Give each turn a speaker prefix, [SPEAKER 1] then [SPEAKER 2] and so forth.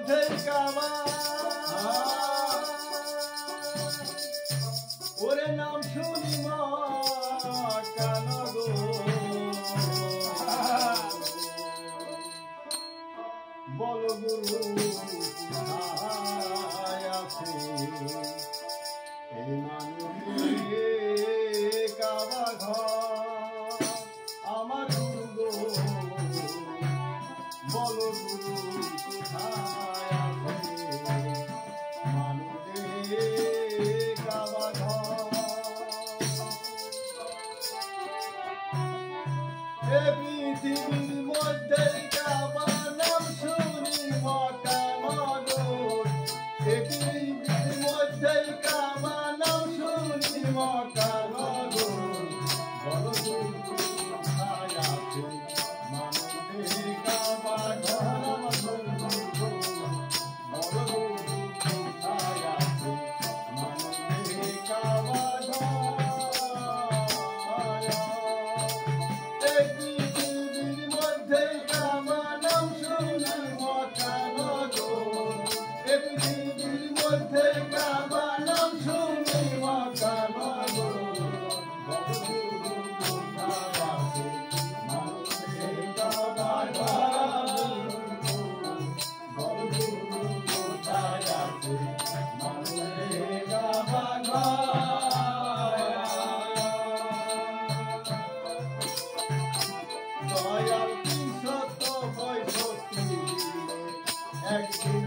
[SPEAKER 1] মধ্যে কাবা ওরে নাম শুনি কান গো বল গুরু কোথায় আছে এই মানুষে কাবা ঘর আমার গুরু গো বল গুরু কোথায় আছে মানুষে কাবা ঘর এ পৃথিবীর মধ্যে কাবা নাম শুনি মক্কা নগর এ পৃথিবীর মধ্যে কাবা নাম শুনি মক্কা নগর বল গুরু কোথায় আছে মানুষে কাবা ঘর আমার গুরু বল গুরু কোথায় আছে মানুষে কাবা ঘর পৃথিবীর মধ্যে কাবা নাম শুনি মক্কা নগর এ পৃথিবীর মধ্যে কাবা নাম শুনি মক্কা নগর বল গুরু কোথায় আছে মানুষে কাবা ঘর বল গুরু কোথায় আছে মানুষে কাবা ঘর দয়াল ৩৬৫ দিনে একদিন